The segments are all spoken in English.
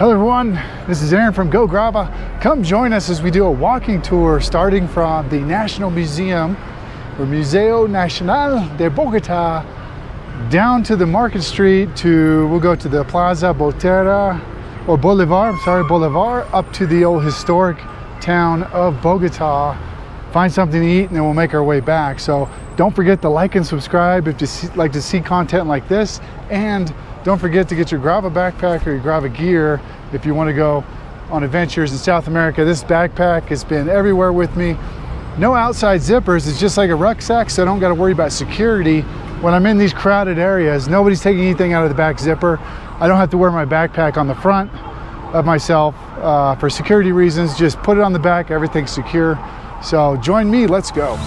Hello everyone, this is Aaron from Go Grava. Come join us as we do a walking tour starting from the National Museum, or Museo Nacional de Bogotá, down to the Market Street we'll go to the Plaza Boulevard, up to the old historic town of Bogotá, find something to eat, and then we'll make our way back. So don't forget to like and subscribe if you like to see content like this, and don't forget to get your Grava backpack or your Grava gear if you want to go on adventures in South America. This backpack has been everywhere with me. No outside zippers, it's just like a rucksack, so I don't got to worry about security. When I'm in these crowded areas, nobody's taking anything out of the back zipper. I don't have to wear my backpack on the front of myself for security reasons. Just put it on the back, everything's secure. So join me, let's go.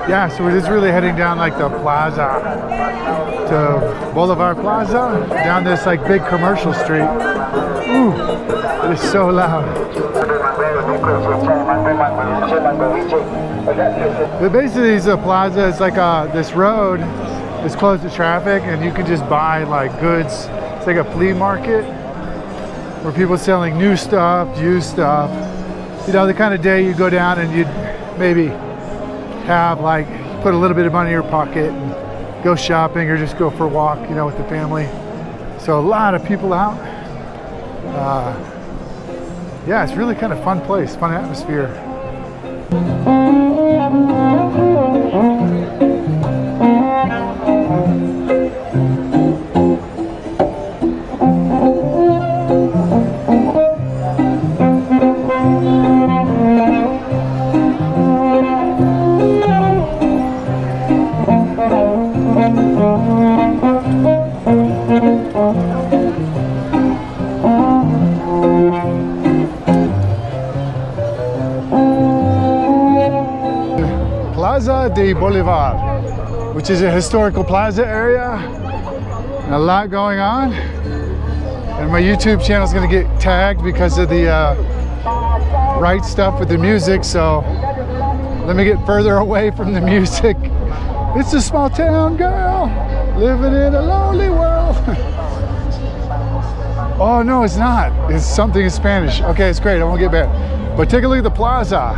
Yeah, so we're just really heading down like the Plaza to Boulevard Plaza, down this like big commercial street. Ooh, it is so loud. But basically it's a plaza, it's like this road is closed to traffic and you can just buy like goods. It's like a flea market where people are selling new stuff, used stuff. You know, the kind of day you go down and you'd maybe have like put a little bit of money in your pocket and go shopping or just go for a walk, you know, with the family. So a lot of people out. Yeah, it's really kind of fun place, fun atmosphere. Plaza de Boulevard, which is a historical plaza area, and a lot going on. And my YouTube channel is going to get tagged because of the right stuff with the music, so let me get further away from the music. It's a small town girl living in a lonely world. Oh no, it's not. It's something in Spanish. Okay, it's great, I won't get bad. But take a look at the plaza.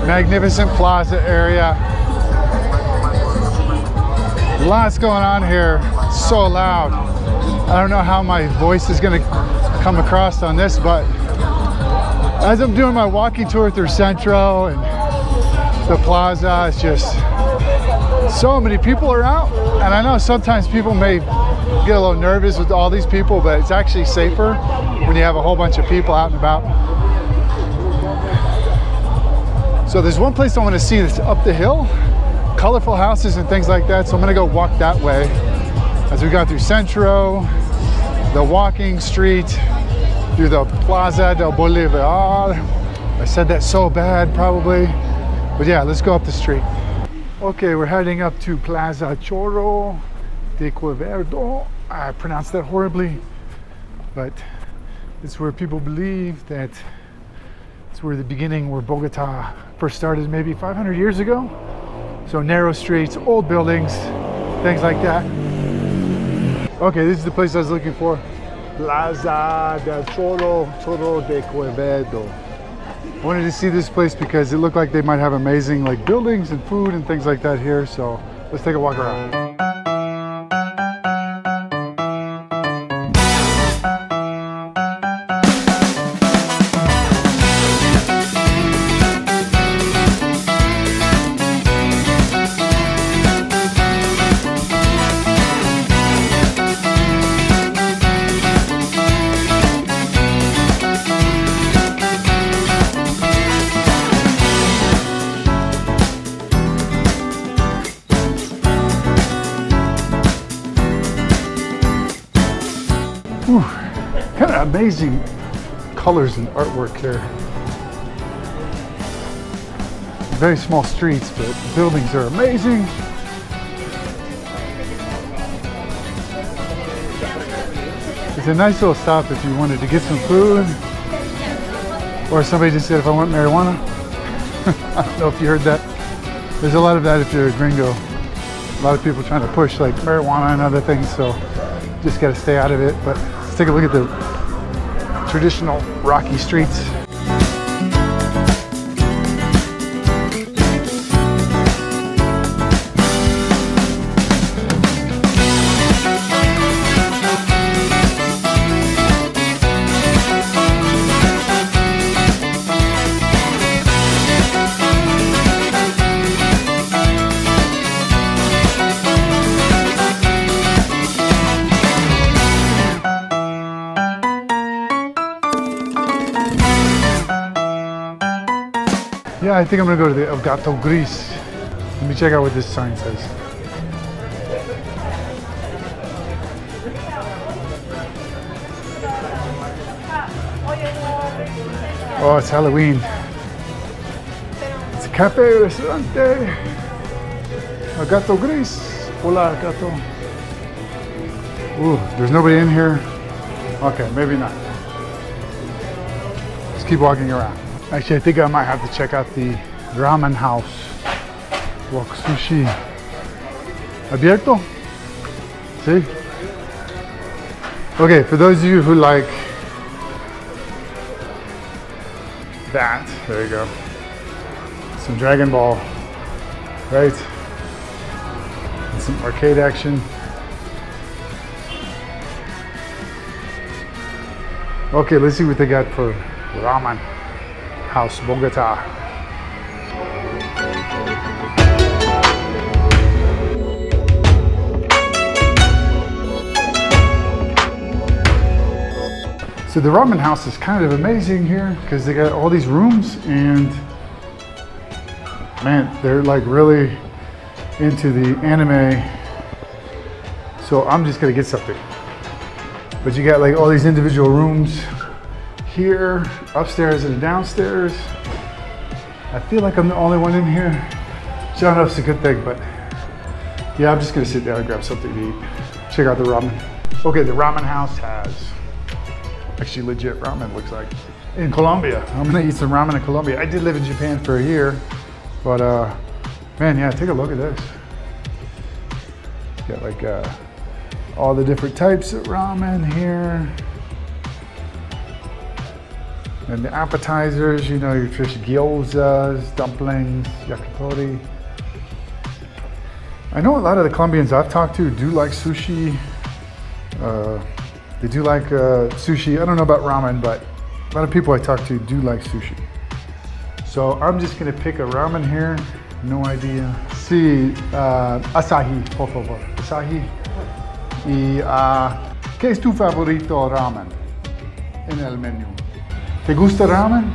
Magnificent plaza area. Lots going on here. It's so loud. I don't know how my voice is going to come across on this, but as I'm doing my walking tour through Centro and the plaza, it's just so many people are out. And I know sometimes people may get a little nervous with all these people, but it's actually safer when you have a whole bunch of people out and about. So there's one place I want to see that's up the hill, colorful houses and things like that. So I'm going to go walk that way as we go through Centro, the walking street, through the Plaza del Boulevard. I said that so bad probably, but yeah, let's go up the street. Okay, we're heading up to Plaza Chorro de Cuervo. I pronounced that horribly, but it's where people believe that it's where the beginning, where Bogota first started maybe 500 years ago. So narrow streets, old buildings, things like that. Okay, this is the place I was looking for. Plaza del Chorro de Cuervo. I wanted to see this place because it looked like they might have amazing like buildings and food and things like that here. So let's take a walk around. amazing colors and artwork here. Very small streets, but the buildings are amazing. It's a nice little stop if you wanted to get some food. Or somebody just said if I want marijuana. I don't know if you heard that. There's a lot of that if you're a gringo. A lot of people trying to push like marijuana and other things, so just got to stay out of it. But let's take a look at the traditional rocky streets. Yeah, I think I'm gonna go to the El Gato Gris. Let me check out what this sign says. Oh, it's Halloween. It's a cafe, restaurante. El Gato Gris. Hola, Gato. Ooh, there's nobody in here. Okay, maybe not. Let's keep walking around. Actually, I think I might have to check out the ramen house. Wok sushi. Abierto? See? Okay, for those of you who like that, there you go. Some Dragon Ball, right? And some arcade action. Okay, let's see what they got for ramen house, Bogota. So the ramen house is kind of amazing here because they got all these rooms and man, they're like really into the anime. So I'm just gonna get something. But you got like all these individual rooms here, upstairs and downstairs. I feel like I'm the only one in here. So I don't know if it's a good thing, but yeah, I'm just gonna sit down and grab something to eat. Check out the ramen. Okay, the ramen house has actually legit ramen, looks like. In Colombia, I'm gonna eat some ramen in Colombia. I did live in Japan for a year, but man, yeah, take a look at this. Got like all the different types of ramen here. And the appetizers, you know, your traditional gyozas, dumplings, yakitori. I know a lot of the Colombians I've talked to do like sushi. They do like sushi. I don't know about ramen, but a lot of people I talk to do like sushi. So I'm just gonna pick a ramen here. No idea. Sí, asahi, por favor. Asahi. Y ¿qué es tu favorito ramen en el menú? ¿Te gusta ramen?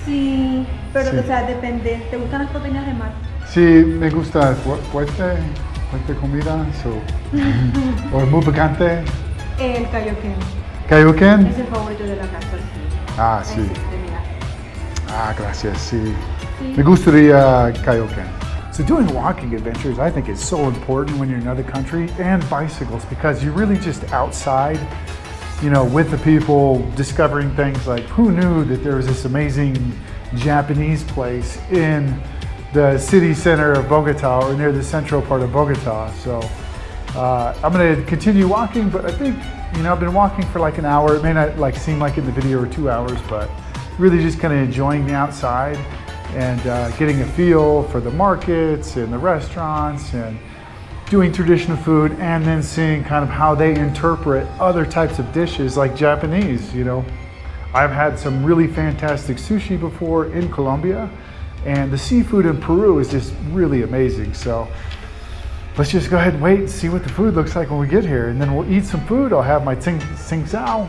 Sí, pero Sí. O sea, depende. ¿Te gustan las proteínas de mar? Sí, me gusta fuerte comida, so, o muy picante. El kaioken. ¿Kaioken? Es el favorito de la casa, sí. Ah, sí. Mira. Ah, gracias, sí. Sí. Me gustaría kaioken. So doing walking adventures, I think, is so important when you're in another country, and bicycles, because you're really just outside, you know, with the people, discovering things like, who knew that there was this amazing Japanese place in the city center of Bogota, or near the central part of Bogota. So I'm gonna continue walking, but I think, you know, I've been walking for like an hour. It may not like seem like in the video or 2 hours, but really just kind of enjoying the outside and getting a feel for the markets and the restaurants and doing traditional food, and then seeing kind of how they interpret other types of dishes like Japanese, you know. I've had some really fantastic sushi before in Colombia, and the seafood in Peru is just really amazing. So let's just go ahead and wait and see what the food looks like when we get here, and then we'll eat some food. I'll have my tsingtao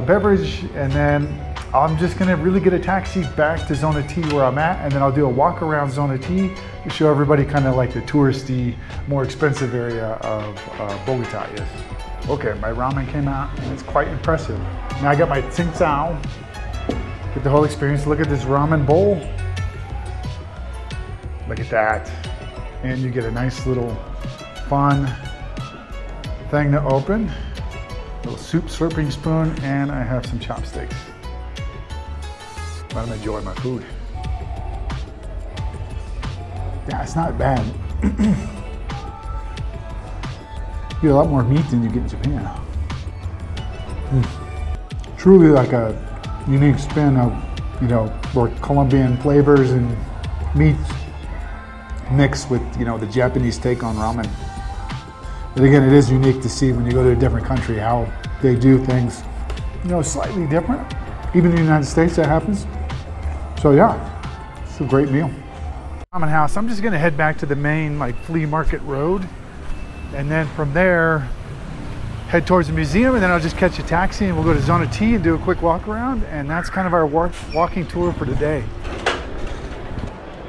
beverage, and then I'm just gonna really get a taxi back to Zona T where I'm at, and then I'll do a walk around Zona T to show everybody kind of like the touristy, more expensive area of Bogota is. Okay, my ramen came out and it's quite impressive. Now I got my tsing tsao. Get the whole experience. Look at this ramen bowl. Look at that. And you get a nice little fun thing to open. Little soup slurping spoon, and I have some chopsticks. Let me enjoy my food. Yeah, it's not bad. You get a lot more meat than you get in Japan. Truly like a unique spin of, you know, more Colombian flavors and meats mixed with, you know, the Japanese take on ramen. But again, it is unique to see when you go to a different country how they do things, you know, slightly different. Even in the United States, that happens. So yeah, it's a great meal. Ramen house. I'm just gonna head back to the main like flea market road, and then from there head towards the museum, and then I'll just catch a taxi and we'll go to Zona T and do a quick walk around, and that's kind of our walking tour for today.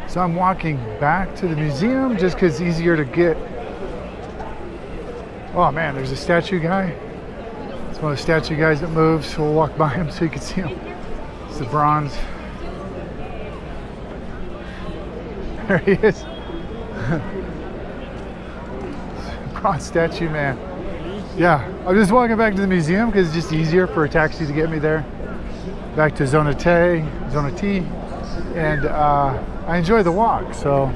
So I'm walking back to the museum just because it's easier to get. Oh man, there's a statue guy. It's one of the statue guys that moves, so we'll walk by him so you can see him. It's the bronze. There he is. Bronze statue man. Yeah, I'm just walking back to the museum because it's just easier for a taxi to get me there. Back to Zona T, and I enjoy the walk, so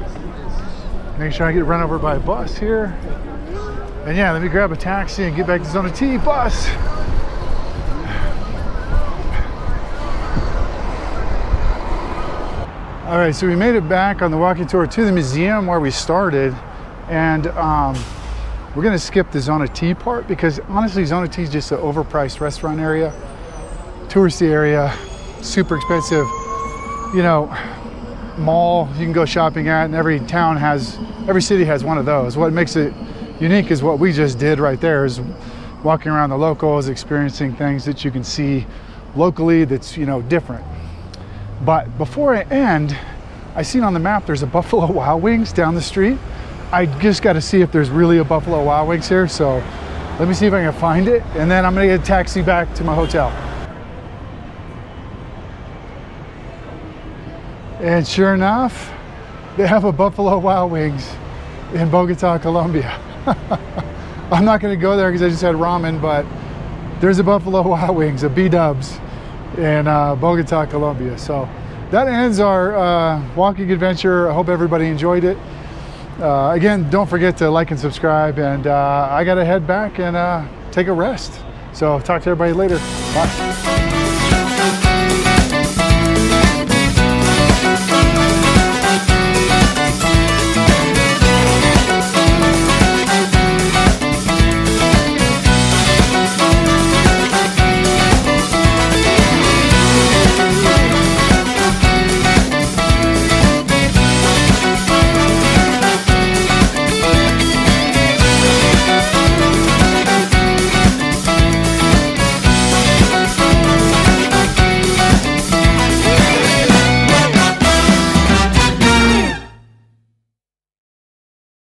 make sure I get run over by a bus here. And yeah, let me grab a taxi and get back to Zona T bus. All right, so we made it back on the walking tour to the museum where we started, and we're gonna skip the Zona T part because honestly, Zona T is just an overpriced restaurant area, touristy area, super expensive, you know, mall you can go shopping at, and every city has one of those. What makes it unique is what we just did right there, is walking around the locals, experiencing things that you can see locally that's, you know, different. But before I end, I seen on the map there's a Buffalo Wild Wings down the street. I just got to see if there's really a Buffalo Wild Wings here, so let me see if I can find it, and then I'm gonna get a taxi back to my hotel. And sure enough, they have a Buffalo Wild Wings in Bogota, Colombia. I'm not gonna go there because I just had ramen, but there's a Buffalo Wild Wings, a B-dubs in Bogota, Colombia. So that ends our walking adventure. I hope everybody enjoyed it. Again, don't forget to like and subscribe, and I gotta head back and take a rest. So talk to everybody later. Bye.